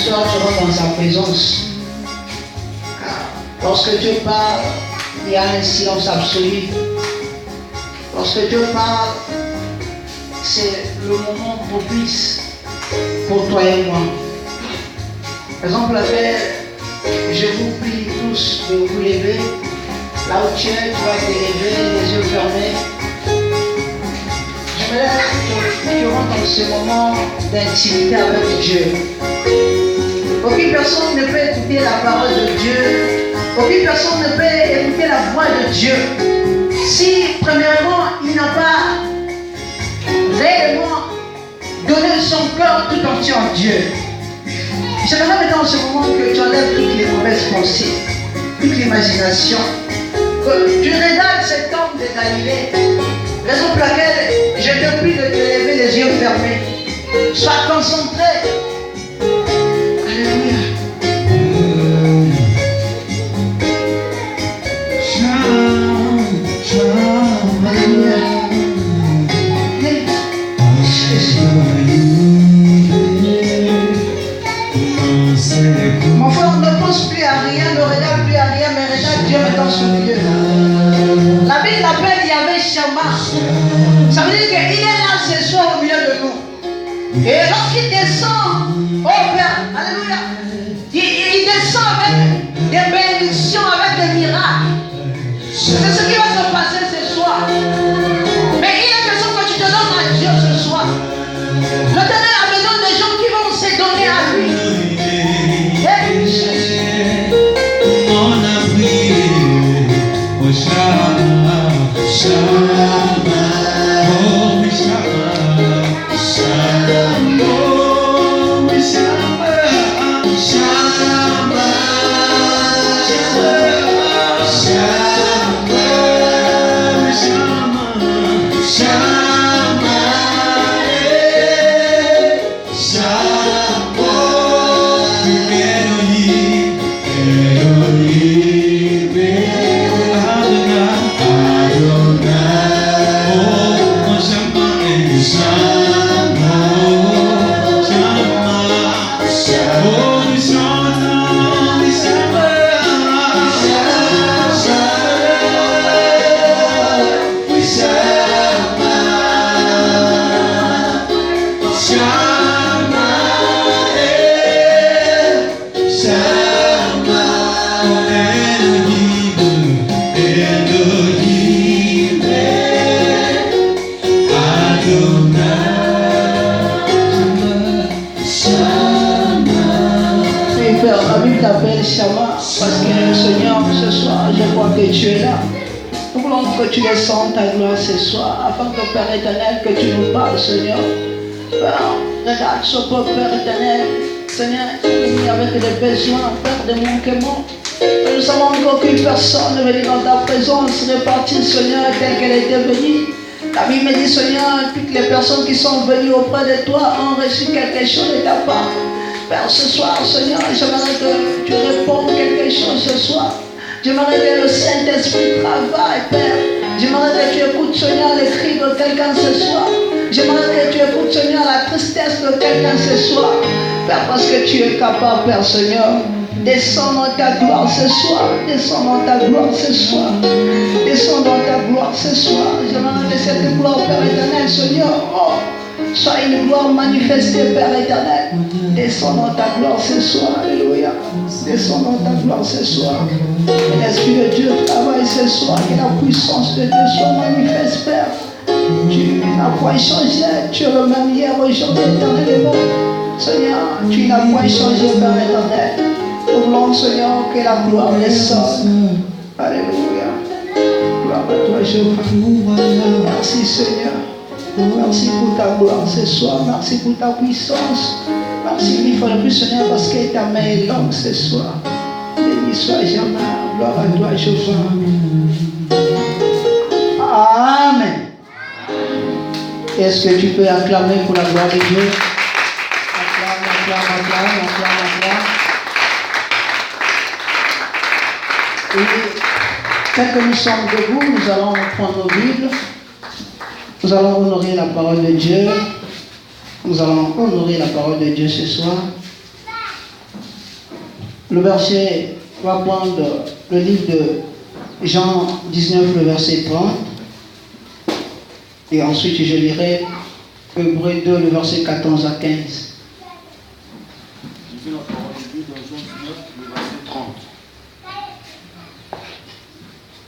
soir, tu rentres dans sa présence. Lorsque Dieu parle, il y a un silence absolu. Lorsque Dieu parle, c'est le moment propice pour toi et moi. Par exemple, je vous prie tous de vous lever. Là où tu es, tu vas te lever, les yeux fermés. J'aimerais que tu rentres dans ce moment d'intimité avec Dieu. Aucune personne ne peut écouter la parole de Dieu. Aucune personne ne peut écouter la voix de Dieu si, premièrement, il n'a pas réellement donné son cœur tout entier en Dieu. J'aimerais dans ce moment que tu enlèves toutes les mauvaises pensées, toute l'imagination, que tu regardes cet homme de Galilée, raison pour laquelle je te prie de te lever les yeux fermés. Sois concentré. Alléluia. Alléluia. Mon frère, ne pense plus à rien, ne regarde plus à rien, mais regarde Dieu dans son milieu. La Bible l'appelle Yahvé Shammah. Ça veut dire qu'il est là ce soir au milieu de nous. Et lorsqu'il descend, oh Père, alléluia, il descend avec des bénédictions, avec des miracles. C'est ce qui va se passer ce soir. Mais il est question que tu te donnes à Dieu ce soir. L'Éternel a besoin des gens qui vont se donner à lui. On a prié au Shammah, Shammah, oh Shammah, Shammah, oh Shammah, Shammah, Shammah, Shammah, Shammah, Shammah, Elohim, Elohim, Adonai, Adonai, oh Shammah, Shammah, Shammah, oh Shammah, Oui, Père, la Bible t'appelle Shammah parce que Seigneur, ce soir, je crois que tu es là. Nous voulons que tu descendes ta gloire ce soir, afin que Père éternel, que tu nous parles, Seigneur. Père, regarde ce peuple, Père éternel. Seigneur, il y avec des besoins, Père, des manquements. Nous savons qu'aucune personne ne venue dans ta présence repartie, Seigneur, telle qu'elle était venue. La Bible me dit, Seigneur, toutes les personnes qui sont venues auprès de toi ont reçu quelque chose de ta part. Père, ce soir, Seigneur, j'aimerais que tu répondes quelque chose ce soir. J'aimerais que le Saint-Esprit travaille, Père. J'aimerais que tu écoutes, Seigneur, les cris de quelqu'un ce soir. J'aimerais que tu écoutes, Seigneur, la tristesse de quelqu'un ce soir. Père, parce que tu es capable, Père, Seigneur. Descends dans ta gloire ce soir. Descends dans ta gloire ce soir. Descends dans ta gloire ce soir. J'aimerais que cette gloire, Père éternel, Seigneur, oh, soit une gloire manifestée, Père éternel. Descends dans ta gloire ce soir. Alléluia. Descends dans ta gloire ce soir. Que l'Esprit de Dieu travaille ce soir. Que la puissance de Dieu soit manifeste, Père. Tu n'as point changé. Tu es le même hier, aujourd'hui, éternellement. Seigneur, tu n'as point changé, Père éternel. Nous voulons, Seigneur, que la gloire descende. Alléluia. Gloire à toi, Jéhovah. Merci, Seigneur. Merci pour ta gloire ce soir. Merci pour ta puissance. Merci mille fois de plus, Seigneur, parce que ta main est longue ce soir. Béni soit jamais. Gloire à toi, Jéhovah. Amen. Est-ce que tu peux acclamer pour la gloire de Dieu? Acclame, acclame, acclame, acclame, acclame. Et tel que nous sommes debout, nous allons prendre nos Bibles. Nous allons honorer la parole de Dieu. Nous allons honorer la parole de Dieu ce soir. Le verset, on va prendre le livre de Jean 19, le verset 30. Et ensuite, je lirai Hébreux 2, le verset 14 à 15. Je vais la parole de Dieu dans Jean 19, le verset 30.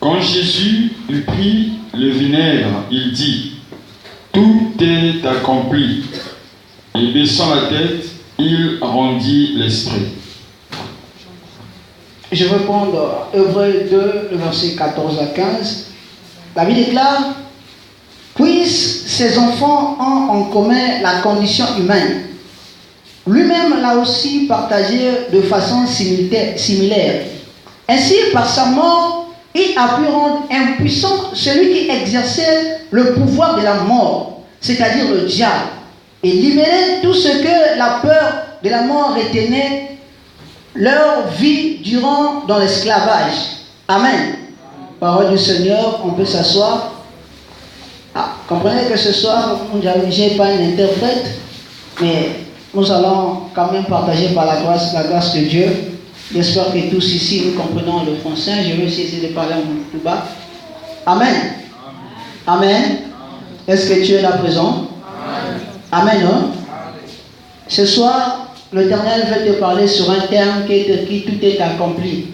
Quand Jésus eut pris le vinaigre, il dit, tout est accompli. Et baissant la tête, il rendit l'esprit. Je vais prendre Hébreux 2, le verset 14 à 15. La Bible déclare, puisque ces enfants ont en commun la condition humaine, lui-même l'a aussi partagé de façon similaire. Ainsi, par sa mort, il a pu rendre impuissant celui qui exerçait le pouvoir de la mort, c'est-à-dire le diable, et libérer tout ce que la peur de la mort retenait leur vie durant dans l'esclavage. Amen. Parole du Seigneur, on peut s'asseoir. Comprenez que ce soir, je n'ai pas un interprète, mais nous allons quand même partager par la grâce de Dieu. J'espère que tous ici nous comprenons le français. Je vais essayer de parler un peu plus bas. Amen. Amen. Est-ce que tu es là présent? Amen. Hein? Ce soir, l'Éternel veut te parler sur un terme qui tout est accompli.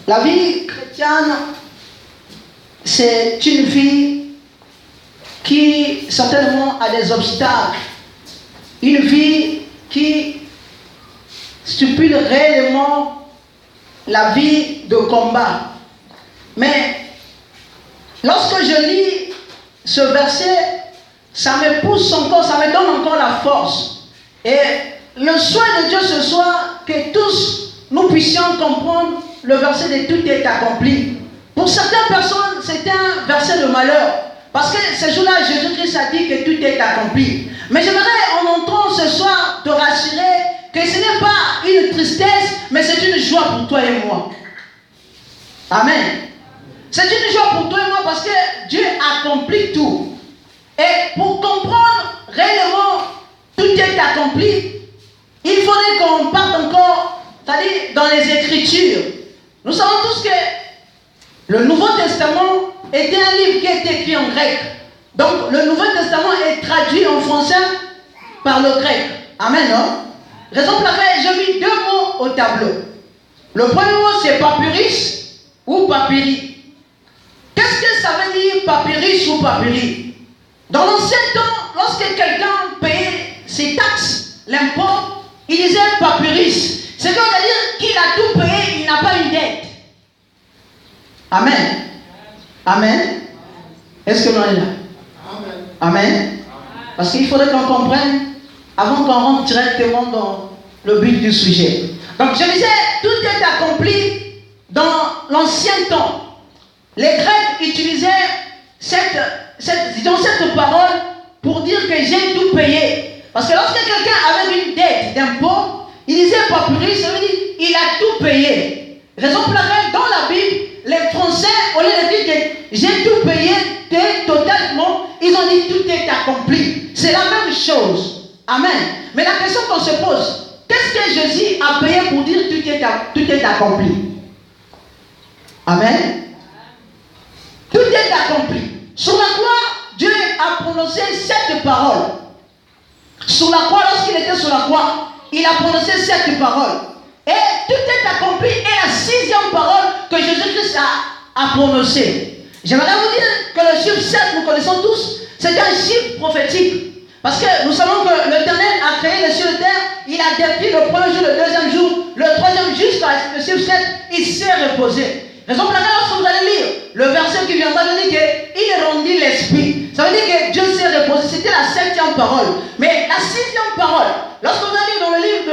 La vie chrétienne, c'est une vie qui certainement a des obstacles. Une vie qui stipule réellement la vie de combat. Mais lorsque je lis ce verset, ça me pousse encore, ça me donne encore la force. Et le souhait de Dieu ce soir, que tous nous puissions comprendre le verset de tout est accompli. Pour certaines personnes, c'est un verset de malheur. Parce que ce jour-là, Jésus-Christ a dit que tout est accompli. Mais j'aimerais, en entrant ce soir, te rassurer que ce n'est pas une tristesse, mais c'est une joie pour toi et moi. Amen. C'est une joie pour toi et moi parce que Dieu accomplit tout. Et pour comprendre réellement tout est accompli, il faudrait qu'on parte encore, c'est-à-dire dans les Écritures. Nous savons tous que le Nouveau Testament était un livre qui était écrit en grec. Donc le Nouveau Testament est traduit en français par le grec. Amen, non? Raison pour laquelle j'ai mis deux mots au tableau. Le premier mot c'est papyrus ou papyri. Qu'est-ce que ça veut dire papyrus ou papyri? Dans l'ancien temps, lorsque quelqu'un payait ses taxes, l'impôt, il disait papyrus. C'est donc à dire qu'il a tout payé, il n'a pas une dette. Amen. Amen. Est-ce que l'on est là? Amen. Amen. Parce qu'il faudrait qu'on comprenne avant qu'on rentre directement dans le but du sujet. Donc je disais, tout est accompli dans l'ancien temps. Les Grecs utilisaient cette parole pour dire que j'ai tout payé. Parce que lorsque quelqu'un avait une dette d'impôt, il disait papyrus, ça veut dire il a tout payé. Raison pour laquelle dans la Bible, les Français, au lieu de dire que j'ai tout payé totalement, ils ont dit tout est accompli. C'est la même chose. Amen. Mais la question qu'on se pose, qu'est-ce que Jésus a payé pour dire tout est accompli? Amen. Tout est accompli. Sur la croix, Dieu a prononcé cette parole. Sur la croix, lorsqu'il était sur la croix, il a prononcé cette parole. Et tout est accompli. Et la sixième parole que Jésus-Christ a prononcée. J'aimerais vous dire que le chiffre 7, nous connaissons tous, c'est un chiffre prophétique. Parce que nous savons que l'Éternel a créé les cieux et la terre, il a décrit le premier jour, le deuxième jour, le troisième jusqu'à le chiffre 7, il s'est reposé. Raison pour laquelle lorsque vous allez lire le verset qui viendra de dire qu'il rendit l'esprit. Ça veut dire que Dieu s'est reposé. C'était la septième parole. Mais la sixième parole, lorsque vous allez lire dans le livre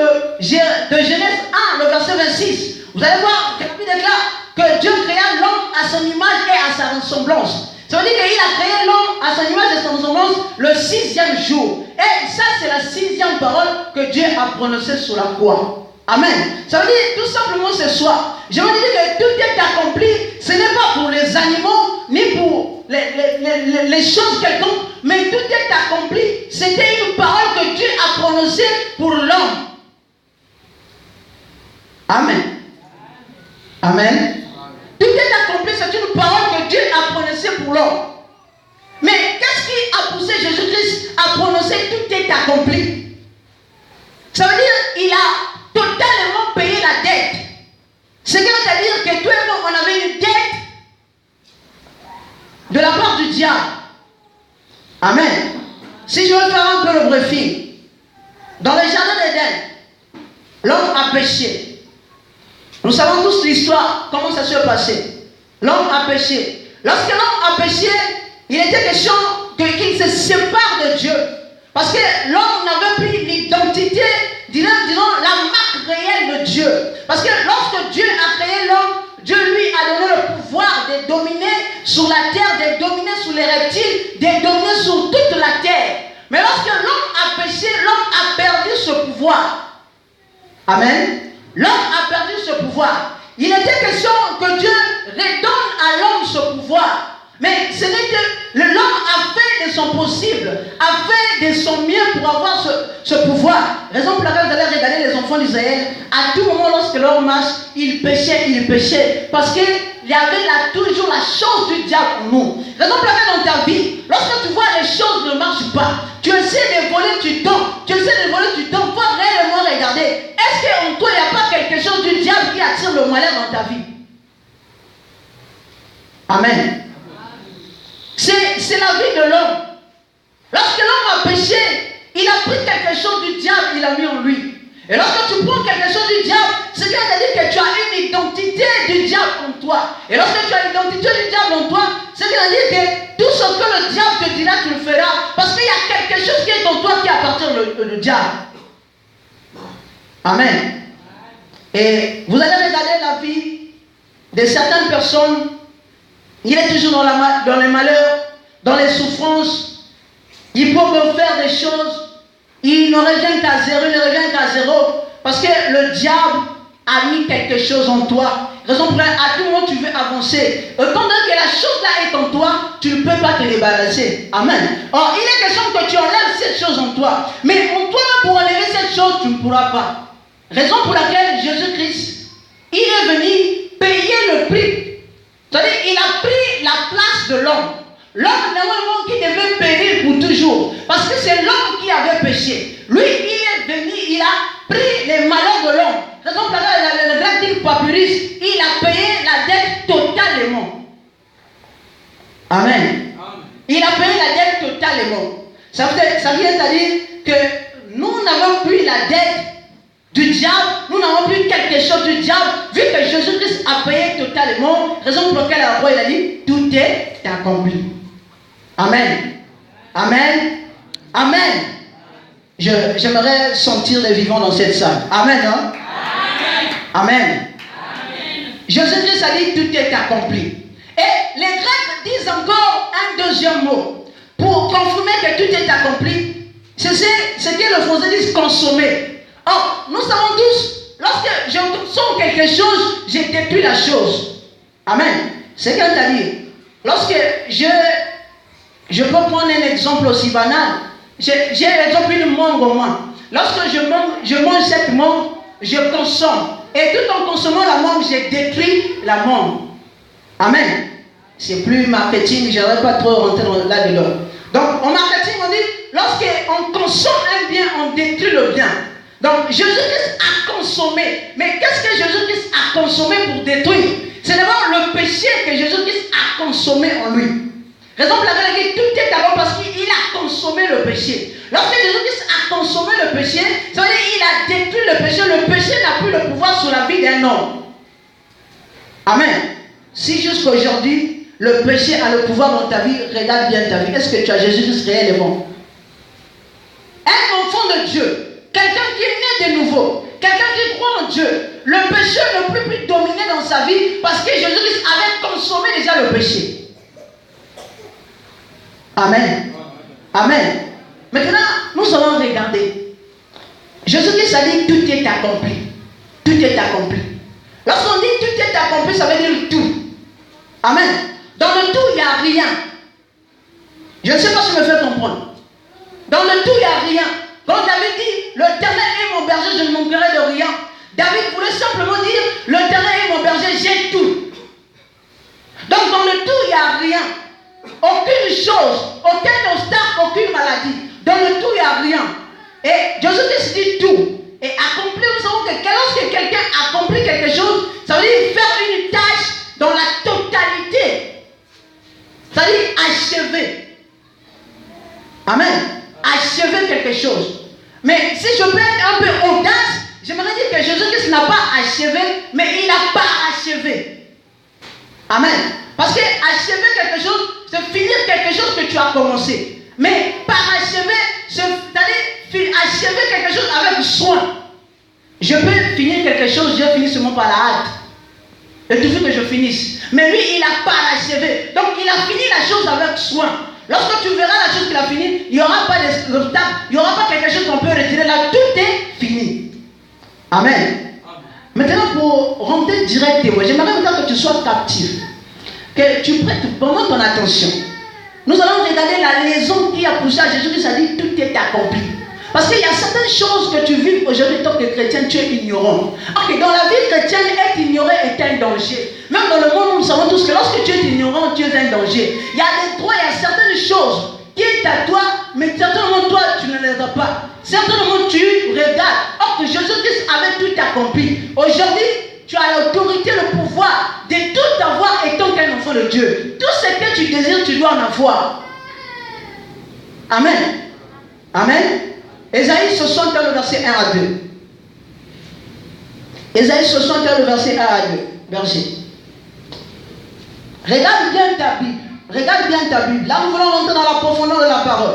de Genèse 1, le verset 26, vous allez voir que la Bible déclare que Dieu créa l'homme à son image et à sa ressemblance. Ça veut dire qu'il a créé l'homme à son image et à sa ressemblance le sixième jour. Et ça, c'est la sixième parole que Dieu a prononcée sur la croix. Amen. Ça veut dire tout simplement ce soir, je veux dire que tout est accompli. Ce n'est pas pour les animaux ni pour les choses quelconques, mais tout est accompli. C'était une parole que Dieu a prononcée pour l'homme. est accompli. Ça veut dire qu'il a totalement payé la dette. Ce qui veut dire que toi et moi, on avait une dette de la part du diable. Amen. Si je veux faire un peu le briefing, dans le jardin d'Éden, l'homme a péché. Nous savons tous l'histoire, comment ça s'est passé. L'homme a péché. Lorsque l'homme a péché, il était question qu'il se sépare de Dieu. Parce que l'homme n'avait plus l'identité, disons, la marque réelle de Dieu. Parce que lorsque Dieu a créé l'homme, Dieu lui a donné le pouvoir de dominer sur la terre, de dominer sur les reptiles, de dominer sur toute la terre. Mais lorsque l'homme a péché, l'homme a perdu ce pouvoir. Amen. L'homme a perdu ce pouvoir. Il était question que Dieu redonne à l'homme ce pouvoir. Mais ce n'est que l'homme a fait de son possible, a fait de son mieux pour avoir ce pouvoir. Raison pour laquelle vous allez regarder les enfants d'Israël, à tout moment lorsque leur marche, ils péchaient. Parce qu'il y avait toujours la chose du diable en nous. Raison pour laquelle dans ta vie, lorsque tu vois les choses ne marchent pas, tu essaies de voler, tu tombes. Faut réellement regarder. Est-ce qu'en toi, il n'y a pas quelque chose du diable qui attire le malheur dans ta vie? Amen. C'est la vie de l'homme. Lorsque l'homme a péché, il a pris quelque chose du diable, il a mis en lui. Et lorsque tu prends quelque chose du diable, c'est bien de dire que tu as une identité du diable en toi. Et lorsque tu as l'identité du diable en toi, c'est bien de dire que tout ce que le diable te dira, tu le feras. Parce qu'il y a quelque chose qui est en toi qui appartient au diable. Amen. Et vous allez regarder la vie de certaines personnes. Il est toujours dans les malheurs, dans les souffrances. Il peut me faire des choses. Il ne revient qu'à zéro. Parce que le diable a mis quelque chose en toi. Raison pour laquelle, à tout moment, tu veux avancer. Pendant que la chose là est en toi, tu ne peux pas te débarrasser. Amen. Or, il est question que tu enlèves cette chose en toi. Mais en toi, pour enlever cette chose, tu ne pourras pas. Raison pour laquelle Jésus-Christ, il est venu payer le prix. C'est-à-dire, il a pris la place de l'homme. L'homme, normalement, qui devait périr pour toujours. Parce que c'est l'homme qui avait péché. Lui, il est venu, il a pris les malheurs de l'homme. Raison pour laquelle le grec dit papyrus, il a payé la dette totalement. Amen. Il a payé la dette totalement. Ça vient à dire que nous n'avons plus la dette du diable, nous n'avons plus quelque chose du diable, vu que Jésus-Christ a payé totalement, raison pour laquelle la roi il a dit, tout est accompli. Amen. Amen. Amen. J'aimerais sentir les vivants dans cette salle. Amen. Hein? Amen. Amen. Jésus-Christ a dit, tout est accompli. Et les Grecs disent encore un deuxième mot, pour confirmer que tout est accompli, c'est ce que le français dit, consommer. Or, nous savons tous, lorsque je consomme quelque chose, j'ai détruit la chose. Amen. C'est qu'elle t'a dit. Lorsque je peux prendre un exemple aussi banal. J'ai l'exemple d'une mangue au moins. Lorsque je mange cette mangue, je consomme. Et tout en consommant la mangue, j'ai détruit la mangue. Amen. C'est plus marketing, je n'aurais pas trop rentré là-dedans. Donc, en marketing, on dit, lorsqu'on consomme un bien, on détruit le bien. Donc Jésus-Christ a consommé. Mais qu'est-ce que Jésus-Christ a consommé pour détruire? C'est d'abord le péché que Jésus-Christ a consommé en lui. Raison pour laquelle il dit tout est d'abord parce qu'il a consommé le péché. Lorsque Jésus-Christ a consommé le péché, ça veut dire qu'il a détruit le péché. Le péché n'a plus le pouvoir sur la vie d'un homme. Amen. Si jusqu'à aujourd'hui, le péché a le pouvoir dans ta vie, regarde bien ta vie. Est-ce que tu as Jésus-Christ réellement? Un enfant de Dieu. Quelqu'un qui est né de nouveau, quelqu'un qui croit en Dieu, le péché ne peut plus dominer dans sa vie parce que Jésus-Christ avait consommé déjà le péché. Amen. Amen. Maintenant, nous allons regarder. Jésus-Christ a dit tout est accompli. Tout est accompli. Lorsqu'on dit tout est accompli, ça veut dire tout. Amen. Dans le tout, il n'y a rien. Je ne sais pas si je me fais comprendre. Dans le tout, il n'y a rien. Quand David dit, l'Éternel est mon berger, je ne manquerai de rien. David voulait simplement dire, l'Éternel est mon berger, j'ai tout. Donc dans le tout, il n'y a rien. Aucune chose, aucun obstacle, aucune maladie. Dans le tout, il n'y a rien. Mais si je peux être un peu audace, j'aimerais dire que Jésus-Christ n'a pas achevé, mais il n'a pas achevé. Amen. Parce que achever quelque chose, c'est finir quelque chose que tu as commencé. Mais parachever, c'est-à-dire achever quelque chose avec soin. Je peux finir quelque chose, je finis seulement par la hâte. Et tout que je finisse. Mais lui, il n'a pas achevé. Donc, il a fini la chose avec soin. Lorsque tu verras la chose qu'il a fini, il n'y aura pas d'obstacle, il n'y aura pas quelque chose qu'on peut retirer là. Tout est fini. Amen. Maintenant, pour rentrer direct, j'aimerais maintenant que tu sois captif. Que tu prêtes vraiment ton attention. Nous allons regarder la raison qui a poussé à Jésus qui a dit tout est accompli. Parce qu'il y a certaines choses que tu vis aujourd'hui en tant que chrétien, tu es ignorant. Ok, dans la vie chrétienne, être ignoré est un danger. Même dans le monde, nous savons tous que lorsque tu es ignorant, tu es un danger. Il y a des droits, il y a certaines choses qui sont à toi, mais certainement toi, tu ne les as pas. Certainement tu regardes. Or que Jésus-Christ avait tout accompli. Aujourd'hui, tu as l'autorité, le pouvoir de tout avoir étant qu'un enfant de Dieu. Tout ce que tu désires, tu dois en avoir. Amen. Amen. Ésaïe 61, le verset 1 à 2. Ésaïe 61, le verset 1 à 2. Verset. Regarde bien ta Bible. Regarde bien ta Bible. Là, nous voulons rentrer dans la profondeur de la parole.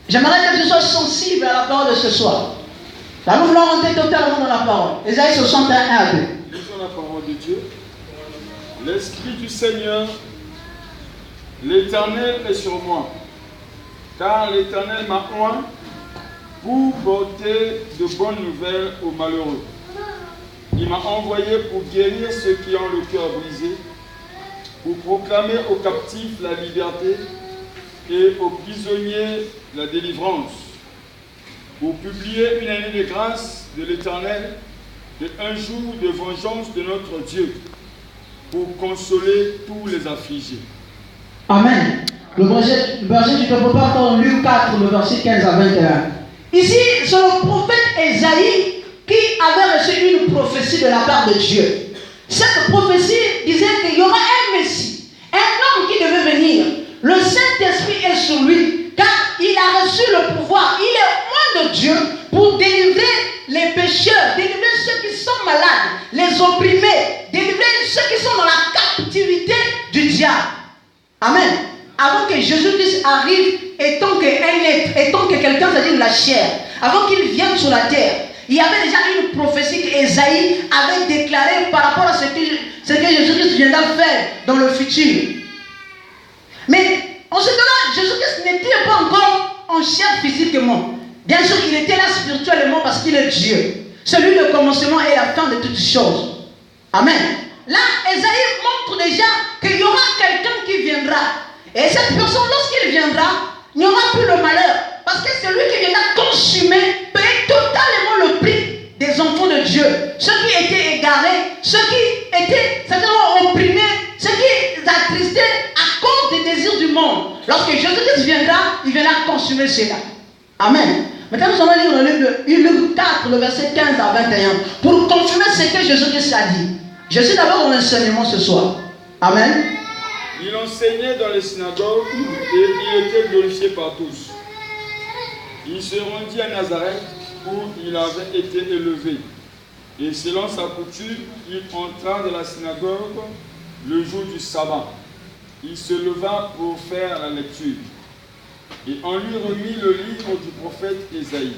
J'aimerais que tu sois sensible à la parole de ce soir. Là, nous voulons rentrer totalement dans la parole. Ésaïe 61, 1 à 2. Lisons la parole de Dieu. L'Esprit du Seigneur, l'Éternel est sur moi, car l'Éternel m'a oint pour porter de bonnes nouvelles aux malheureux. Il m'a envoyé pour guérir ceux qui ont le cœur brisé, pour proclamer aux captifs la liberté et aux prisonniers la délivrance, pour publier une année de grâce de l'Éternel et un jour de vengeance de notre Dieu, pour consoler tous les affligés. Amen. Le verset du peuple pas dans Luc 4, le verset 15 à 21. Ici, c'est le prophète Ésaïe qui avait reçu une prophétie de la part de Dieu. Cette prophétie disait qu'il y aura un Messie, un homme qui devait venir. Le Saint-Esprit est sur lui, car il a reçu le pouvoir. Il est loin de Dieu pour délivrer les pécheurs, délivrer ceux qui sont malades, les opprimés, délivrer ceux qui sont dans la captivité du diable. Amen. Avant que Jésus-Christ arrive, étant qu'un être, étant que quelqu'un, c'est-à-dire de la chair, avant qu'il vienne sur la terre, il y avait déjà une prophétie qu'Ésaïe avait déclarée par rapport à ce que Jésus-Christ viendra faire dans le futur. Mais en ce temps-là, Jésus-Christ n'était pas encore en chair physiquement. Bien sûr, il était là spirituellement parce qu'il est Dieu. C'est lui le commencement et la fin de toutes choses. Amen. Là, Ésaïe montre déjà qu'il y aura quelqu'un qui viendra. Et cette personne, lorsqu'il viendra, il n'y aura plus le malheur. Parce que c'est lui qui viendra consumer, payer totalement le prix des enfants de Dieu. Ceux qui étaient égarés, ceux qui étaient certainement opprimés, ceux qui attristés à cause des désirs du monde. Lorsque Jésus-Christ viendra, il viendra consumer cela. Amen. Maintenant, nous allons lire le livre de Luc 4, le verset 15 à 21, pour confirmer ce que Jésus-Christ a dit. Je suis d'abord dans l'enseignement ce soir. Amen. Il enseignait dans les synagogues et il était glorifié par tous. Il se rendit à Nazareth où il avait été élevé. Et selon sa coutume, il entra dans la synagogue le jour du sabbat. Il se leva pour faire la lecture. Et on lui remit le livre du prophète Ésaïe.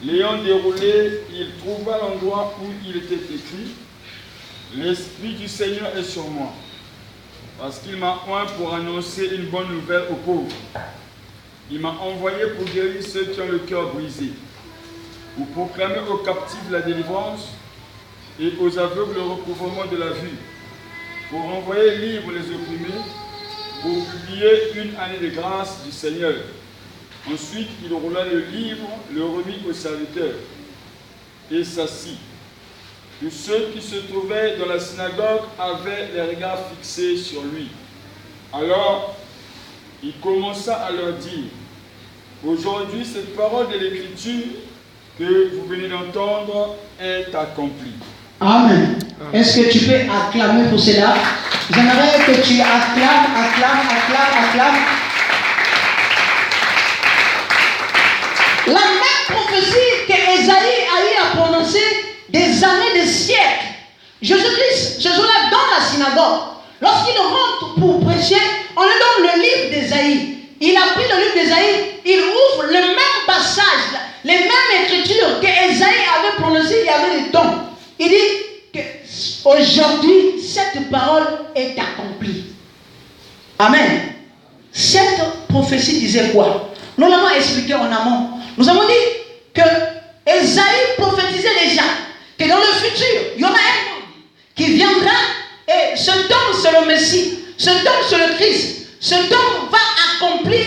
L'ayant déroulé, il trouva l'endroit où il était écrit « L'Esprit du Seigneur est sur moi, parce qu'il m'a oint pour annoncer une bonne nouvelle aux pauvres. Il m'a envoyé pour guérir ceux qui ont le cœur brisé, pour proclamer aux captifs la délivrance et aux aveugles le recouvrement de la vue, pour renvoyer libres les opprimés, pour publier une année de grâce du Seigneur. » Ensuite, il roula le livre, le remit au serviteur et s'assit. Tous ceux qui se trouvaient dans la synagogue avaient les regards fixés sur lui. Alors, il commença à leur dire, « Aujourd'hui, cette parole de l'Écriture que vous venez d'entendre est accomplie. » Amen. Est-ce que tu peux acclamer pour cela? J'aimerais que tu acclames. La même des années, des siècles. Jésus-Christ, ce jour-là, dans la synagogue, lorsqu'il rentre pour prêcher, on lui donne le livre d'Ésaïe. Il a pris le livre d'Ésaïe, il ouvre le même passage, les mêmes écritures que Ésaïe avait prononcées il y avait des temps. Il dit qu'aujourd'hui, cette parole est accomplie. Amen. Cette prophétie disait quoi? Nous l'avons expliqué en amont. Nous avons dit que Ésaïe prophétisait déjà que dans le futur, il y aura un monde qui viendra et ce temps c'est le Messie, ce temps c'est le Christ. Ce temps va accomplir,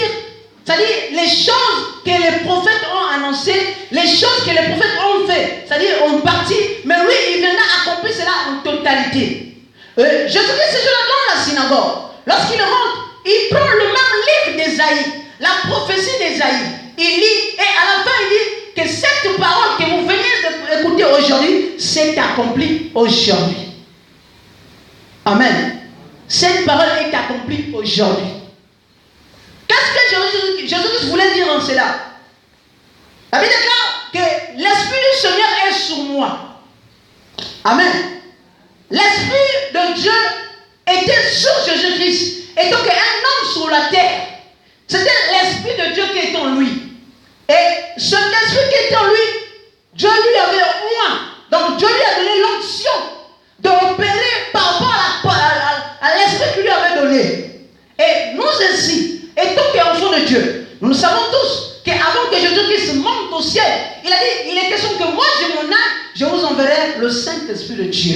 c'est-à-dire les choses que les prophètes ont annoncées, les choses que les prophètes ont fait, c'est-à-dire en partie, mais lui, il viendra accomplir cela en totalité. Jésus-Christ, c'est dans la synagogue. Lorsqu'il rentre, il prend le même livre d'Ésaïe, la prophétie d'Ésaïe. Il lit et à la fin, il dit que cette parole que vous venez d'écouter aujourd'hui, c'est accomplie aujourd'hui. Amen. Cette parole est accomplie aujourd'hui. Qu'est-ce que Jésus voulait dire en cela? La Bible déclare que l'Esprit du Seigneur est sur moi. Amen. L'Esprit de Dieu était sur Jésus-Christ. Et donc un homme sur la terre, c'était l'Esprit de Dieu qui est en lui. Et cet Esprit qui est en lui, Dieu lui avait oint. Donc Dieu lui a donné l'onction d'opérer par rapport à l'Esprit qu'il lui avait donné. Et nous ainsi, étant qu'enfants de Dieu, nous savons tous qu'avant que Jésus-Christ monte au ciel, il a dit, il est question que moi j'ai mon âme, je vous enverrai le Saint-Esprit de Dieu.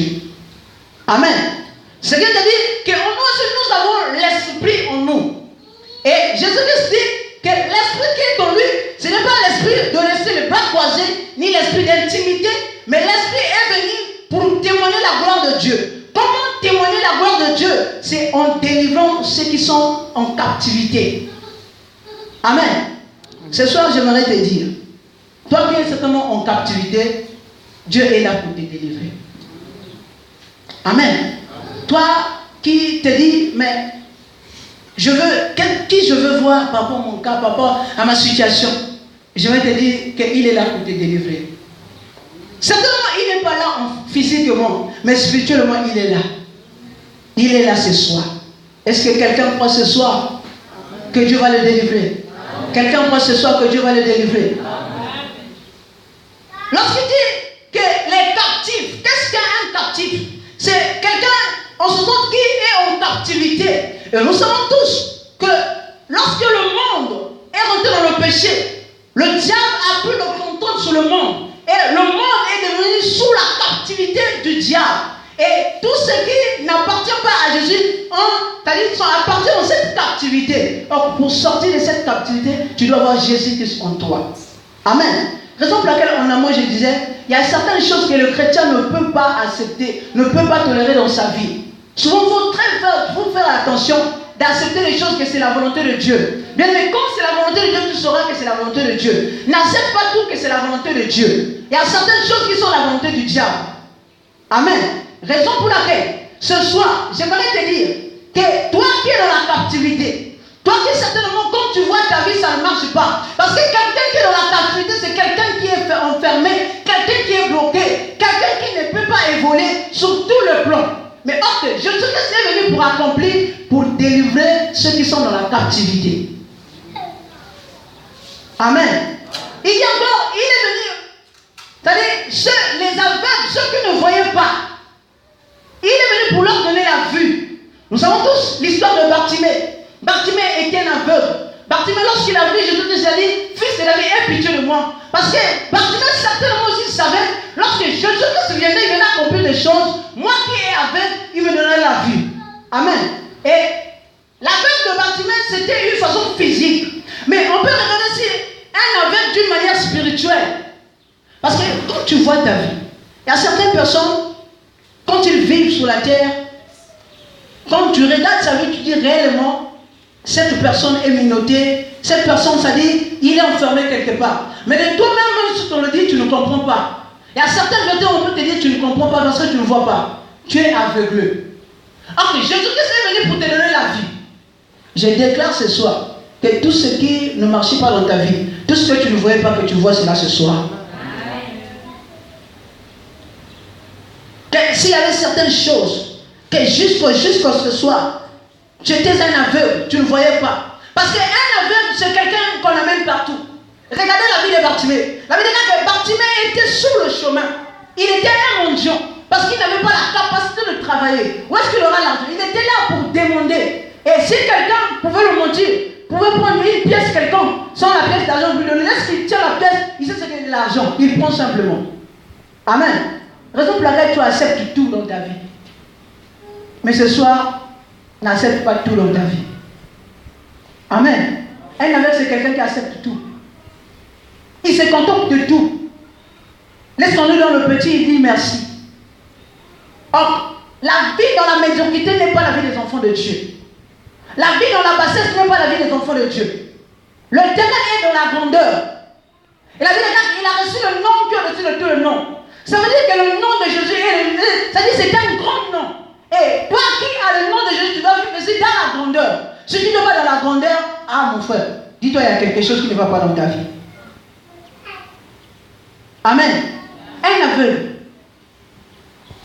Amen. C'est dire que nous avons l'Esprit en nous. Et Jésus-Christ dit que l'Esprit qui est en lui, ce n'est pas l'Esprit de laisser les bras croisés, ni l'Esprit d'intimité, mais l'Esprit est venu pour témoigner la gloire de Dieu. Comment témoigner la gloire de Dieu? C'est en délivrant ceux qui sont en captivité. Amen. Ce soir, j'aimerais te dire, toi qui es certainement en captivité, Dieu est là pour te délivrer. Amen. Toi qui te dis, mais qui je veux voir par rapport à mon cas, par rapport à ma situation, je vais te dire qu'il est là pour te délivrer. Certainement, il n'est pas là physiquement, mais spirituellement, il est là. Il est là ce soir. Est-ce que quelqu'un croit ce soir que Dieu va le délivrer? Quelqu'un croit ce soir que Dieu va le délivrer? Lorsqu'il dit que les captifs, qu'est-ce qu'un captif? C'est quelqu'un en ce sens qui est en captivité. Et nous savons tous que lorsque le monde est rentré dans le péché, le diable a pris le contrôle sur le monde. Et le monde est devenu sous la captivité du diable. Et tout ce qui n'appartient pas à Jésus appartient dans cette captivité. Or, pour sortir de cette captivité, tu dois avoir Jésus-Christ en toi. Amen. Raison pour laquelle en amont je disais, il y a certaines choses que le chrétien ne peut pas accepter, ne peut pas tolérer dans sa vie. Souvent, il faut faire attention d'accepter les choses que c'est la volonté de Dieu. Bien, mais comme c'est la volonté de Dieu, tu sauras que c'est la volonté de Dieu. N'accepte pas tout que c'est la volonté de Dieu. Il y a certaines choses qui sont la volonté du diable. Amen. Raison pour laquelle, ce soir, j'aimerais te dire que toi qui es dans la captivité, toi qui certainement, quand tu vois ta vie, ça ne marche pas. Parce que quelqu'un qui est dans la captivité, c'est quelqu'un qui est enfermé, quelqu'un qui est bloqué, quelqu'un qui ne peut pas évoluer sur tout le plan. Mais ok, Jésus-Christ est venu pour accomplir, pour délivrer ceux qui sont dans la captivité. Amen. Il y a encore, il est venu, c'est-à-dire les aveugles, ceux qui ne voyaient pas, il est venu pour leur donner la vue. Nous savons tous l'histoire de Bartimée. Bartimée était un aveugle. Bartimée, lorsqu'il a vu Jésus-Christ, il a dit, fils de David, aie pitié de moi. Parce que Bartimée certainement aussi savait, lorsque Jésus-Christ viendrait, il venait accomplir des choses. Moi qui est aveugle, il me donnait la vue. Amen. Et l'aveugle de Bartimée, c'était une façon physique. Mais on peut regarder aussi un aveugle d'une manière spirituelle. Parce que quand tu vois ta vie, il y a certaines personnes, quand ils vivent sur la terre, quand tu regardes sa vie, tu dis réellement, cette personne est minottée, cette personne, ça dit, il est enfermé quelque part. Mais de toi-même, même si on le dit, tu ne comprends pas. Il y a certaines vérités où on peut te dire, tu ne comprends pas parce que tu ne vois pas. Tu es aveuglé. Ok, Jésus-Christ est venu pour te donner la vie. Je déclare ce soir que tout ce qui ne marche pas dans ta vie, tout ce que tu ne voyais pas que tu vois, c'est là ce soir. s'il y avait certaines choses que jusqu'au ce soir, tu étais un aveugle, tu ne voyais pas. Parce qu'un aveugle, c'est quelqu'un qu'on amène partout. Regardez la vie de Bartimée. La vie de Bartimée était sur le chemin. Il était un mendiant parce qu'il n'avait pas la capacité de travailler. Où est-ce qu'il aura l'argent? Il était là pour demander. Et si quelqu'un pouvait le mentir, pouvait prendre une pièce quelconque, sans la pièce d'argent, lui donner, lorsqu'il tient la pièce, il sait ce que c'est l'argent. Il prend simplement. Amen. Raison pour laquelle tu acceptes tout dans ta vie. Mais ce soir, n'accepte pas tout dans ta vie. Amen. Un aveugle, c'est quelqu'un qui accepte tout. Il se contente de tout. Laisse-nous dans le petit, il dit merci. Or, la vie dans la médiocrité n'est pas la vie des enfants de Dieu. La vie dans la bassesse n'est pas la vie des enfants de Dieu. Le terrain est dans la grandeur. Et la vie de Dieu, il a reçu le nom qui est au-dessus de tout le nom. Ça veut dire que le nom de Jésus est, ça veut dire que c'est un grand nom. Et toi qui as le nom de Jésus, tu dois vivre aussi dans la grandeur. Si tu ne vas pas dans la grandeur, ah mon frère, dis-toi il y a quelque chose qui ne va pas dans ta vie. Amen. Un aveugle.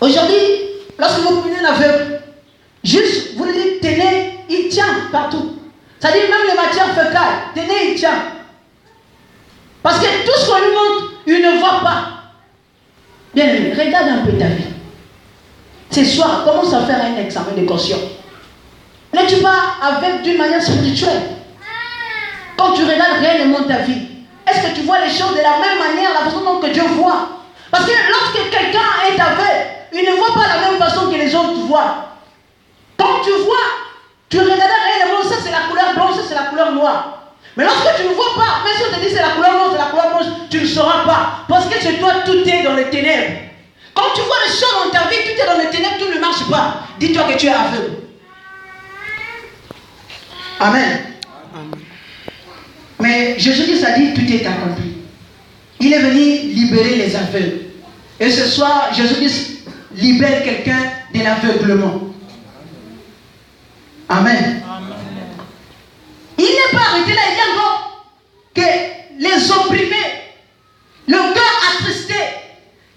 Aujourd'hui, lorsque vous prenez un aveugle, juste vous lui dites tenez, il tient partout. C'est-à-dire même les matières fécales, tenez, il tient. Parce que tout ce qu'on lui montre, il ne voit pas. Bien aimé, regarde un peu ta vie. Ce soir, commence à faire un examen de conscience. N'es-tu pas avec d'une manière spirituelle? Quand tu regardes réellement ta vie, est-ce que tu vois les choses de la même manière, la façon dont que Dieu voit? Parce que lorsque quelqu'un est aveugle, il ne voit pas la même façon que les autres voient. Quand tu vois, tu regardes réellement, ça c'est la couleur blanche, ça c'est la couleur noire. Mais lorsque tu ne vois pas, même si on te dit c'est la couleur noire, c'est la couleur blanche, tu ne sauras pas. Parce que chez toi, tout est dans les ténèbres. Quand tu vois les choses dans ta vie, tout est dans les ténèbres, tout ne marche pas. Dis-toi que tu es aveugle. Amen. Mais Jésus-Christ a dit, tout est accompli. Il est venu libérer les aveugles. Et ce soir, Jésus-Christ libère quelqu'un de l'aveuglement. Amen. Il n'est pas arrêté là, il dit encore que les opprimés, le cœur attristé,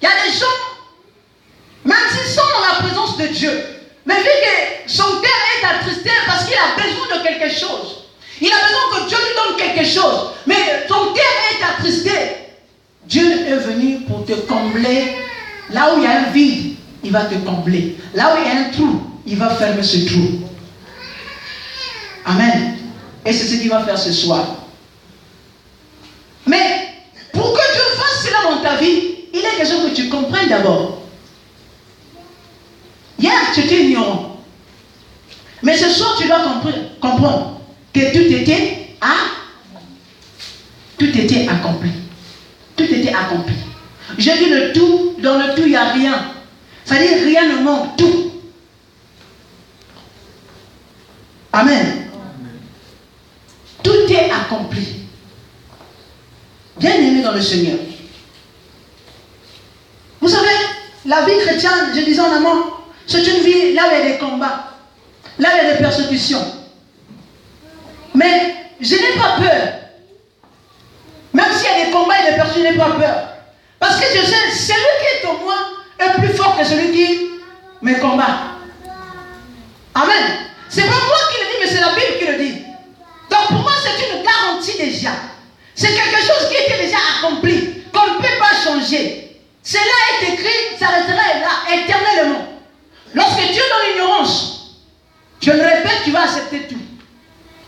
il y a des gens, même s'ils sont dans la présence de Dieu, mais vu que son cœur est attristé parce qu'il a besoin de quelque chose, il a besoin que Dieu lui donne quelque chose, mais son cœur est attristé, Dieu est venu pour te combler. Là où il y a un vide, il va te combler. Là où il y a un trou, il va fermer ce trou. Amen. Et c'est ce qu'il va faire ce soir. Mais pour que Dieu fasse cela dans ta vie, il est question que tu comprennes d'abord. Hier, tu étais ignorant. Mais ce soir, tu dois comprendre que tout était accompli. Tout était accompli. Je dis le tout, dans le tout, il n'y a rien. C'est-à-dire, rien ne manque, tout. Amen. Tout est accompli. Bien aimé dans le Seigneur. Vous savez, la vie chrétienne, je disais en amont, c'est une vie là où il y a des combats, là où il y a des persécutions. Mais je n'ai pas peur. Même s'il y a des combats et des persécutions, je n'ai pas peur. Parce que je sais, celui qui est au moi est plus fort que celui qui me combat. Amen. C'est pas moi qui le dis, mais c'est la Bible qui le dit. Donc pour moi, c'est une garantie déjà. C'est quelque chose qui était déjà accompli, qu'on ne peut pas changer. Cela est écrit, ça restera là, éternellement. Lorsque tu es dans l'ignorance, je le répète, tu vas accepter tout.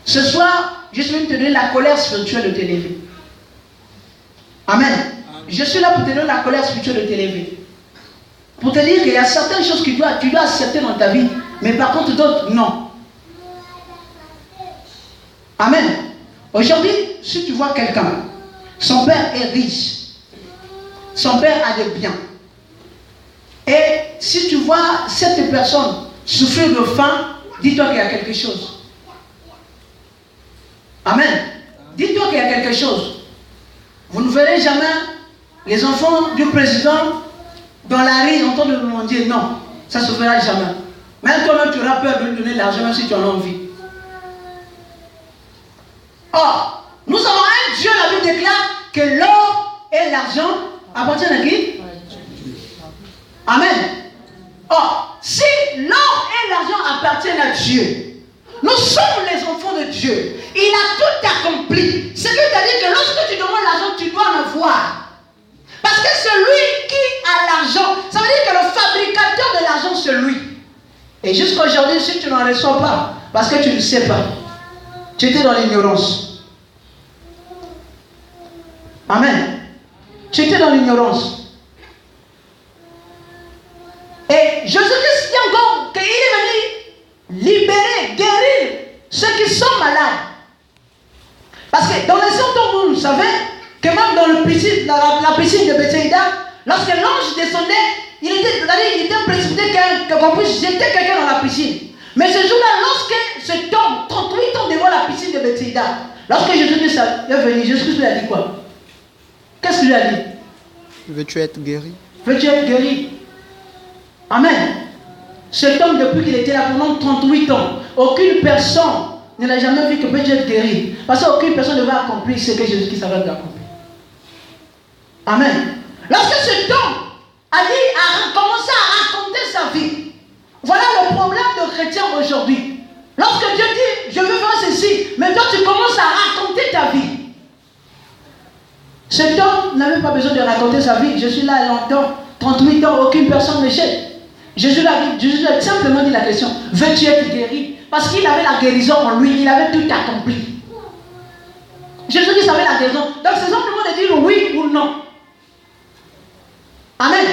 Ce soir, je suis venu te donner la colère spirituelle de t'élever. Amen. Je suis là pour te donner la colère spirituelle de t'élever. Pour te dire qu'il y a certaines choses que tu dois accepter dans ta vie, mais par contre d'autres, non. Amen. Aujourd'hui, si tu vois quelqu'un, son père est riche, son père a des biens, et si tu vois cette personne souffrir de faim, dis-toi qu'il y a quelque chose. Amen. Dis-toi qu'il y a quelque chose. Vous ne verrez jamais les enfants du président dans la rue en train de demander non, ça ne se fera jamais. Même toi-même tu auras peur de lui donner l'argent même si tu en as envie. Or, nous avons un Dieu, la Bible déclare que l'or et l'argent appartiennent à qui? Amen. appartiennent à Dieu. Nous sommes les enfants de Dieu. Il a tout accompli. Ce qui veut dire que lorsque tu demandes l'argent, tu dois en avoir. Parce que celui qui a l'argent, ça veut dire que le fabricateur de l'argent, c'est lui. Et jusqu'à aujourd'hui, si tu n'en reçois pas, parce que tu ne sais pas, tu étais dans l'ignorance. Amen. Tu étais dans l'ignorance. Et Jésus-Christ dit encore qu'il est venu libérer, guérir ceux qui sont malades. Parce que dans les temps, vous savez que même dans la piscine de Bethsaïda, lorsque l'ange descendait, il était précipité qu'on puisse jeter quelqu'un dans la piscine. Mais ce jour-là, lorsque cet homme, 38 ans devant la piscine de Bethsaïda, lorsque Jésus-Christ est venu, Jésus-Christ lui a dit quoi? Qu'est-ce qu'il lui a dit? Veux-tu être guéri? Veux-tu être guéri? Amen. Cet homme, depuis qu'il était là pendant 38 ans, aucune personne ne l'a jamais vu que peut être guéri. Parce qu'aucune personne ne va accomplir ce que Jésus-Christ avait accompli. Amen. Lorsque cet homme a commencé à raconter sa vie, voilà le problème de chrétien aujourd'hui. Lorsque Dieu dit, je veux faire ceci, mais toi tu commences à raconter ta vie. Cet homme n'avait pas besoin de raconter sa vie. Je suis là longtemps, 38 ans, aucune personne ne cherche. Jésus a simplement dit la question, veux-tu être guéri? Parce qu'il avait la guérison en lui, il avait tout accompli. Jésus-Christ avait la guérison. Donc c'est simplement de dire oui ou non. Amen.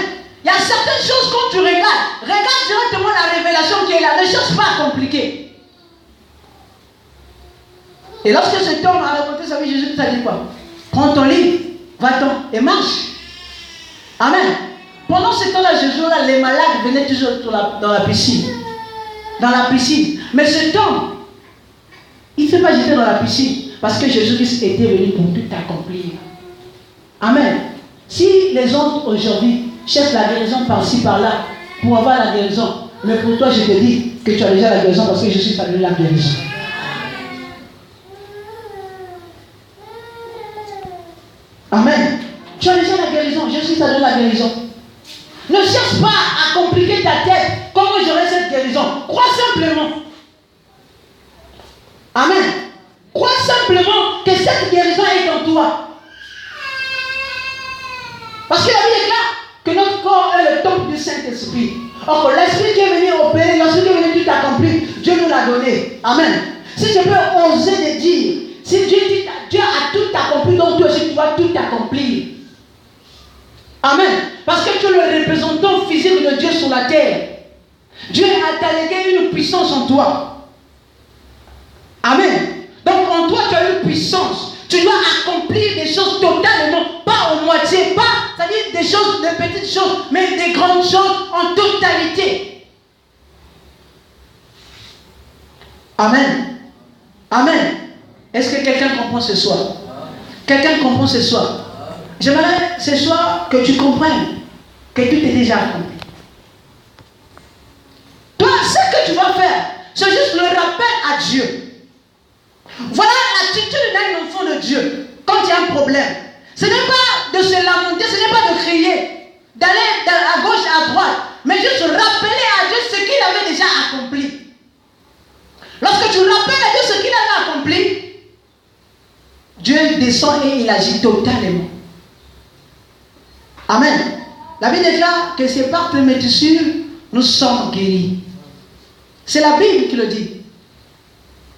Il y a certaines choses quand tu regarde directement la révélation qui est là. Ne cherche pas à compliquer. Et lorsque cet homme a raconté sa vie, Jésus a dit quoi? Prends ton livre, va-t'en et marche. Amen. Pendant ce temps-là, les malades venaient toujours dans la piscine. Dans la piscine. Mais cet homme, il ne s'est pas jeté dans la piscine parce que Jésus-Christ était venu pour tout accomplir. Amen. Si les autres aujourd'hui cherchent la guérison par-ci, par-là, pour avoir la guérison, mais pour toi, je te dis que tu as déjà la guérison parce que Jésus t'a donné la guérison. Amen. Tu as déjà la guérison. Jésus t'a donné la guérison. Ne cherche pas à compliquer ta tête. Comment j'aurai cette guérison? Crois simplement. Amen. Crois simplement que cette guérison est en toi. Parce que la Bible déclare que notre corps est le temple du Saint-Esprit. Or, l'Esprit qui est venu opérer, l'Esprit qui est venu tout accomplir, Dieu nous l'a donné. Amen. Si je peux oser le dire, si Dieu a tout accompli, donc toi aussi tu dois tout accomplir. Amen. Parce que tu es le représentant physique de Dieu sur la terre. Dieu a délégué une puissance en toi. Amen. Donc en toi tu as une puissance. Tu dois accomplir des choses totalement, pas en moitié, pas, c'est-à-dire des choses, des petites choses, mais des grandes choses en totalité. Amen. Amen. Est-ce que quelqu'un comprend ce soir? Quelqu'un comprend ce soir? J'aimerais ce soir que tu comprennes que tout est déjà accompli. Toi, ce que tu vas faire, c'est juste le rappel à Dieu. Voilà l'attitude d'un enfant de Dieu quand il y a un problème. Ce n'est pas de se lamenter, ce n'est pas de crier, d'aller à gauche, à droite, mais juste rappeler à Dieu ce qu'il avait déjà accompli. Lorsque tu rappelles à Dieu ce qu'il avait accompli, Dieu descend et il agit totalement. Amen. La Bible déclare que c'est par les métissures nous sommes guéris. C'est la Bible qui le dit.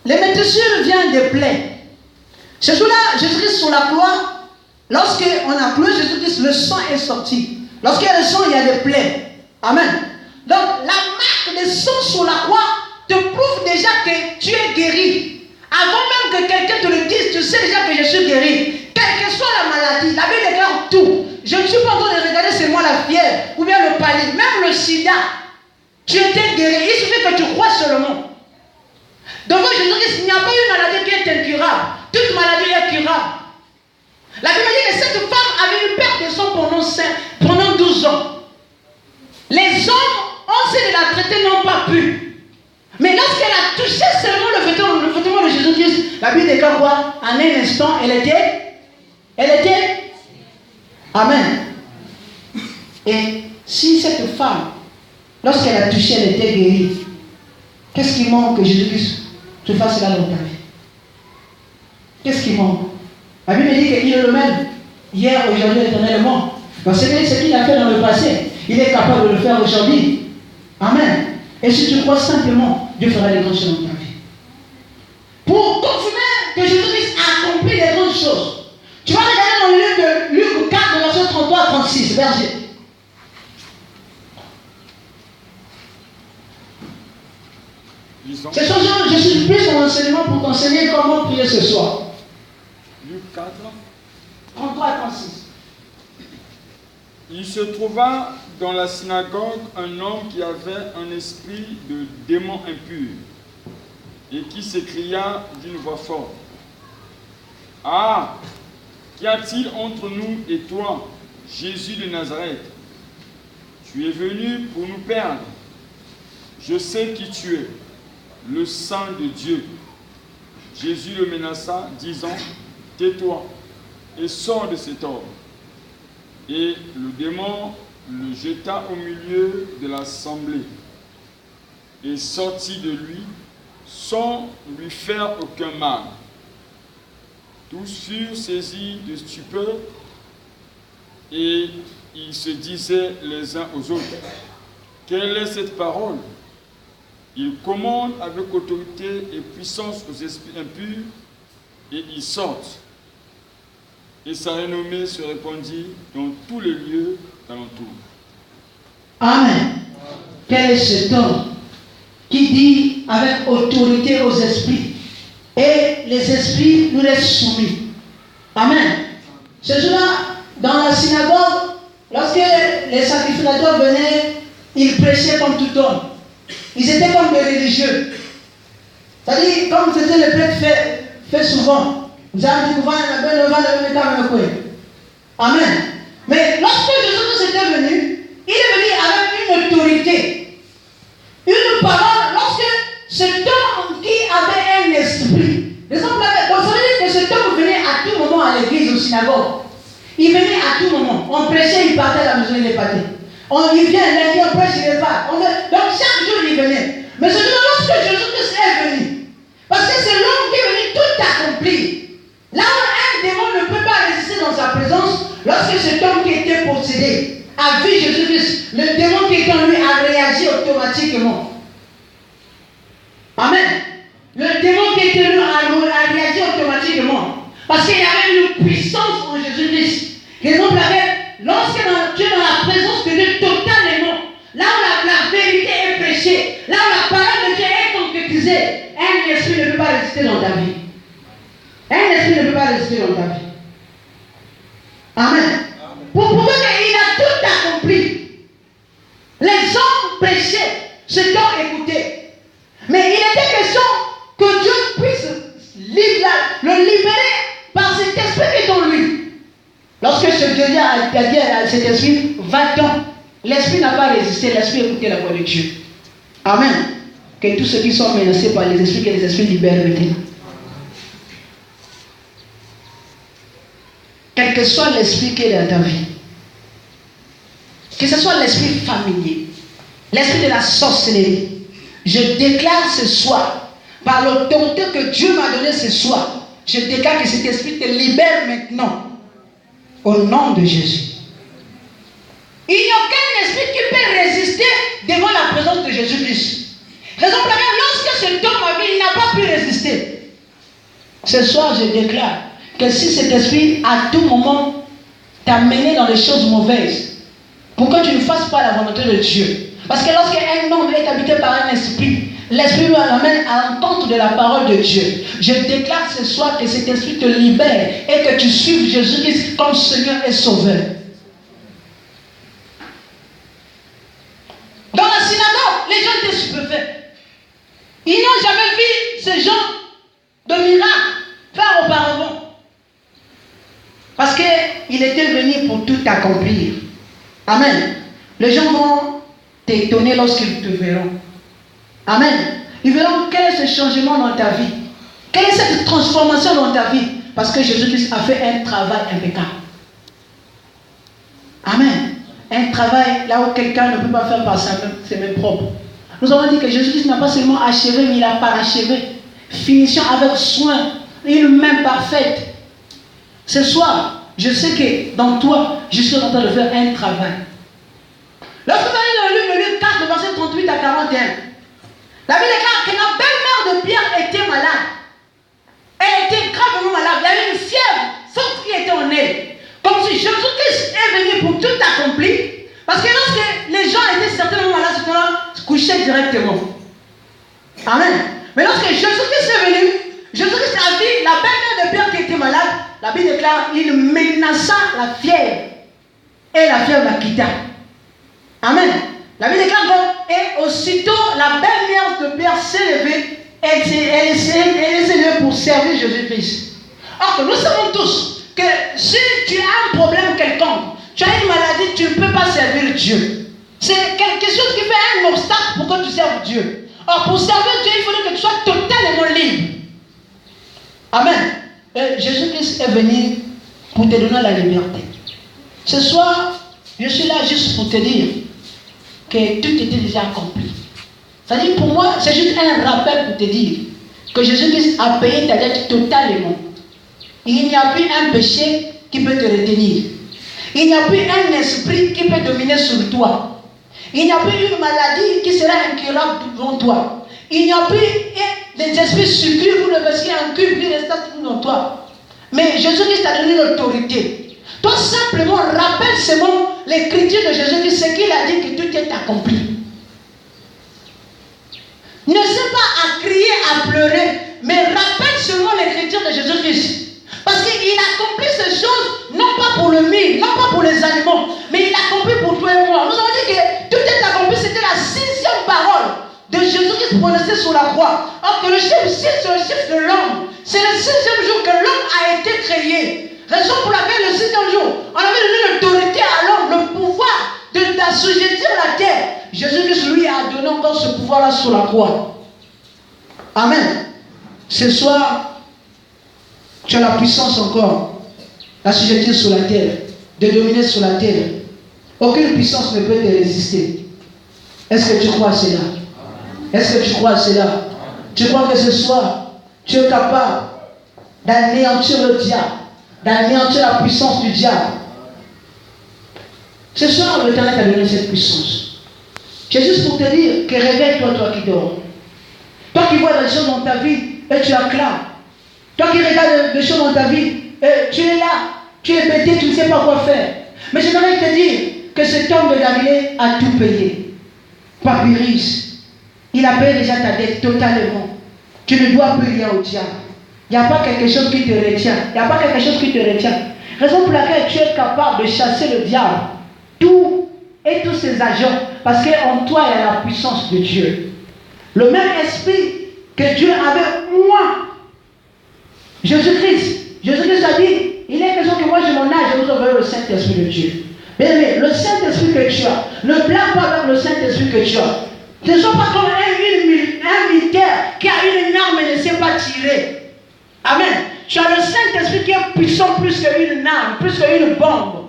Les métissures viennent des plaies. Ce jour-là, Jésus-Christ sur la croix, lorsqu'on a cloué Jésus-Christ, le sang est sorti. Lorsqu'il y a le sang, il y a des plaies. Amen. Donc, la marque de sang sur la croix te prouve déjà que tu es guéri. Avant même que quelqu'un te le dise, tu sais déjà que je suis guéri. Quelle que soit la maladie, la Bible déclare tout. Je ne suis pas en train de regarder seulement la fièvre ou bien le palu, même le sida. Tu étais guéri. Il suffit que tu crois seulement. Devant Jésus-Christ, il n'y a pas une maladie qui est incurable. Toute maladie est curable. La Bible dit que cette femme avait une perte de sang pendant 12 ans. Les hommes, on sait de la traiter, n'ont pas pu. Mais lorsqu'elle a touché seulement le vêtement de Jésus-Christ, la Bible déclare quoi? En un instant, elle était. Amen. Et si cette femme, lorsqu'elle a touché, elle était guérie, Qu'est-ce qui manque que Jésus-Christ te fasse cela dans ta vie? Qu'est-ce qui manque? La Bible dit qu'il est le même, hier, aujourd'hui, éternellement. Donc c'est ce qu'il a fait dans le passé. Il est capable de le faire aujourd'hui. Amen. Et si tu crois simplement, Dieu fera des grandes choses dans ta vie. Pour confirmer que Jésus-Christ a accompli des grandes choses, tu vas regarder dans le livre de Luc 4, verset 33 à 36, verset. C'est ça, je suis plus en enseignement pour t'enseigner comment prier ce soir. Luc 4. 33 à 36. Il se trouva dans la synagogue un homme qui avait un esprit de démon impur et qui s'écria d'une voix forte: Ah, qu'y a-t-il entre nous et toi, Jésus de Nazareth? Tu es venu pour nous perdre. Je sais qui tu es, le Saint de Dieu. Jésus le menaça, disant: Tais-toi et sors de cet homme. Et le démon le jeta au milieu de l'assemblée et sortit de lui sans lui faire aucun mal. Tous furent saisis de stupeur et ils se disaient les uns aux autres: Quelle est cette parole? Il commande avec autorité et puissance aux esprits impurs et ils sortent. Et sa renommée se répandit dans tous les lieux d'alentour. Amen. Quel est cet homme qui dit avec autorité aux esprits et les esprits nous laissent soumis? Amen. Ce jour-là, dans la synagogue, lorsque les sacrificateurs venaient, ils prêchaient comme tout homme. Ils étaient comme des religieux. C'est-à-dire, comme c'était le prêtre fait souvent. Vous avez dit, amen. Mais lorsque Jésus était venu, il est venu avec une autorité, une parole. Lorsque cet homme qui avait un esprit, donc ça veut dire que cet homme venait à tout moment à l'église, au synagogue. Il venait à tout moment. On prêchait, il partait à la maison, il est parti. Il vient, lundi, on prêche, il est pas. Donc chaque jour, il venait. Mais ce jour, lorsque Jésus est venu, parce que c'est l'homme qui est venu tout accomplir. Là où un démon ne peut pas résister dans sa présence, lorsque cet homme qui était possédé a vu Jésus-Christ, le démon qui était en lui a réagi automatiquement. Amen. Le démon qui était en lui a réagi automatiquement. Parce qu'il y avait une puissance en Jésus-Christ. L'exemple avait, lorsque tu es dans la présence de Dieu totalement, là où la vérité est prêchée, là où la parole de Dieu est concrétisée, un esprit ne peut pas résister dans ta vie. Un esprit ne peut pas résister dans ta vie. Amen. Pour prouver qu'il a tout accompli. Les hommes prêchaient, cet homme écoutait. Mais il était question que Dieu puisse le libérer par cet esprit qui est en lui. Lorsque ce Dieu a dit à cet esprit, va-t'en, l'esprit n'a pas résisté, l'esprit écoutait la voix de Dieu. Amen. Que tous ceux qui sont menacés par les esprits, que les esprits libèrent maintenant. Quel que soit l'esprit qui est dans ta vie, que ce soit l'esprit familier, l'esprit de la sorcellerie, je déclare ce soir, par l'autorité que Dieu m'a donnée ce soir, je déclare que cet esprit te libère maintenant, au nom de Jésus. Il n'y a aucun esprit qui peut résister devant la présence de Jésus-Christ. Raison pour laquelle, lorsque cet homme a vu, il n'a pas pu résister. Ce soir, je déclare que si cet esprit, à tout moment, t'a mené dans les choses mauvaises, pour que tu ne fasses pas la volonté de Dieu. Parce que lorsqu'un homme est habité par un esprit, l'esprit lui amène à l'entente de la parole de Dieu. Je déclare ce soir que cet esprit te libère et que tu suives Jésus-Christ comme Seigneur et Sauveur. Dans la synagogue, les gens étaient stupéfaits. Ils n'ont jamais vu ce genre de miracle faire auparavant. Parce qu'il était venu pour tout accomplir. Amen. Les gens vont t'étonner lorsqu'ils te verront. Amen. Ils verront quel est ce changement dans ta vie. Quelle est cette transformation dans ta vie. Parce que Jésus-Christ a fait un travail impeccable. Amen. Un travail là où quelqu'un ne peut pas faire par ses mains propres. Nous avons dit que Jésus-Christ n'a pas seulement achevé, mais il a parachevé. Finissant avec soin, une main parfaite. Ce soir, je sais que dans toi, je suis en train de faire un travail. Lorsque vous allez dans le livre 4, verset 38 à 41, la Bible déclare que la belle-mère de Pierre était malade. Elle était gravement malade. Il y avait une fièvre forte qui était en elle. Comme si Jésus-Christ est venu pour tout accomplir. Parce que lorsque les gens étaient certainement malades, ils se couchaient directement. Amen. Mais lorsque Jésus-Christ est venu, Jésus-Christ a vu la belle-mère de Pierre qui était malade. La Bible déclare, il menaça la fièvre. Et la fièvre la quitta. Amen. La Bible déclare donc, et aussitôt la belle-mère de Pierre s'est levée. Elle s'est levée pour servir Jésus-Christ. Or que nous savons tous que si tu as un problème quelconque, tu as une maladie, tu ne peux pas servir Dieu. C'est quelque chose qui fait un obstacle pour que tu serves Dieu. Or, pour servir Dieu, il faudrait que tu sois totalement libre. Amen. Et Jésus-Christ est venu pour te donner la liberté. Ce soir, je suis là juste pour te dire que tout était déjà accompli. C'est-à-dire, pour moi, c'est juste un rappel pour te dire que Jésus-Christ a payé ta dette totalement. Il n'y a plus un péché qui peut te retenir. Il n'y a plus un esprit qui peut dominer sur toi. Il n'y a plus une maladie qui sera incurable devant toi. Il n'y a plus des esprits succubes ou le verset incube qui reste devant toi. Mais Jésus-Christ t'a donné l'autorité. Toi simplement rappelle seulement l'écriture de Jésus-Christ, ce qu'il a dit que tout est accompli. Ne sais pas à crier, à pleurer, mais rappelle seulement l'écriture de Jésus-Christ. Parce qu'il accomplit ces choses, non pas pour le mille, non pas pour les animaux, mais il accomplit pour toi et moi. Nous avons dit que tout est accompli, c'était la 6e parole de Jésus-Christ prononcée sur la croix. Or que le chiffre 6, c'est le chiffre de l'homme. C'est le 6e jour que l'homme a été créé. Raison pour laquelle le 6e jour, on avait donné l'autorité à l'homme, le pouvoir d'assujettir la terre. Jésus-Christ lui a donné encore ce pouvoir-là sur la croix. Amen. Ce soir, tu as la puissance encore d'assujettir sur la terre, de dominer sur la terre. Aucune puissance ne peut te résister. Est-ce que tu crois à cela? Est-ce que tu crois à cela? Tu crois que ce soir, tu es capable d'anéantir le diable, d'anéantir la puissance du diable? Ce soir, l'Éternel t'a donné cette puissance. C'est juste pour te dire que réveille-toi, toi qui dors. Toi qui vois des choses dans ta vie et tu acclames. Toi qui regardes des choses dans ta vie, tu es là, tu es bêté, tu ne sais pas quoi faire. Mais j'aimerais te dire que cet homme de Galilée a tout payé. Papyrus, il a payé déjà ta dette totalement. Tu ne dois plus rien au diable. Il n'y a pas quelque chose qui te retient. Il n'y a pas quelque chose qui te retient. Raison pour laquelle tu es capable de chasser le diable. Tout et tous ses agents. Parce qu'en toi, il y a la puissance de Dieu. Le même esprit que Dieu avait moi. Jésus-Christ a dit, il est question que moi je m'en aille, je vous envoie le Saint-Esprit de Dieu. Mais le Saint-Esprit que tu as, ne plains pas avec le Saint-Esprit que tu as. Ne sois pas comme un militaire qui a une arme et ne sait pas tirer. Amen. Tu as le Saint-Esprit qui est puissant plus qu'une arme, plus qu'une bombe.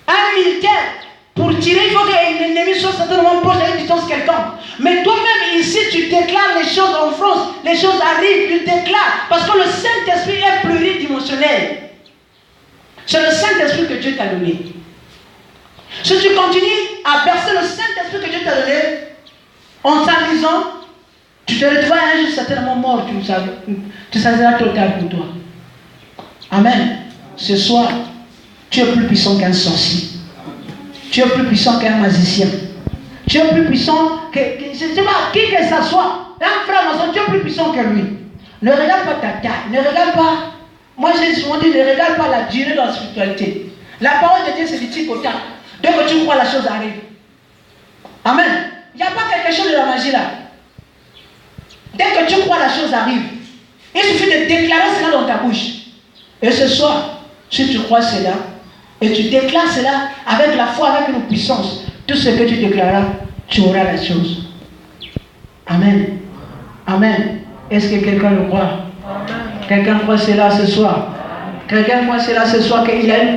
Un militaire, pour tirer, il faut que l'ennemi soit certainement proche à une distance quelconque. Mais toi-même, ici, tu déclares les choses en France. Les choses arrivent, tu déclares. Parce que le Saint-Esprit est pluridimensionnel. C'est le Saint-Esprit que Dieu t'a donné. Si tu continues à bercer le Saint-Esprit que Dieu t'a donné, en s'amusant, tu te retrouveras un jour certainement mort. Tu seras total pour toi. Amen. Ce soir, tu es plus puissant qu'un sorcier. Tu es plus puissant qu'un magicien. Tu es plus puissant que je ne sais pas qui que ça soit. Un frère maçon, tu es plus puissant que lui. Ne regarde pas ta taille. Ne regarde pas. Moi j'ai souvent dit, ne regarde pas la durée de la spiritualité. La parole de Dieu c'est du tic au tac. Dès que tu crois, la chose arrive. Amen. Il n'y a pas quelque chose de la magie là. Dès que tu crois, la chose arrive. Il suffit de déclarer cela dans ta bouche. Et ce soir, si tu crois cela, et tu déclares cela avec la foi, avec une puissance, tout ce que tu déclareras, tu auras la chose. Amen. Amen. Est-ce que quelqu'un le croit? Quelqu'un croit cela ce soir? Quelqu'un croit cela ce soir qu'il a une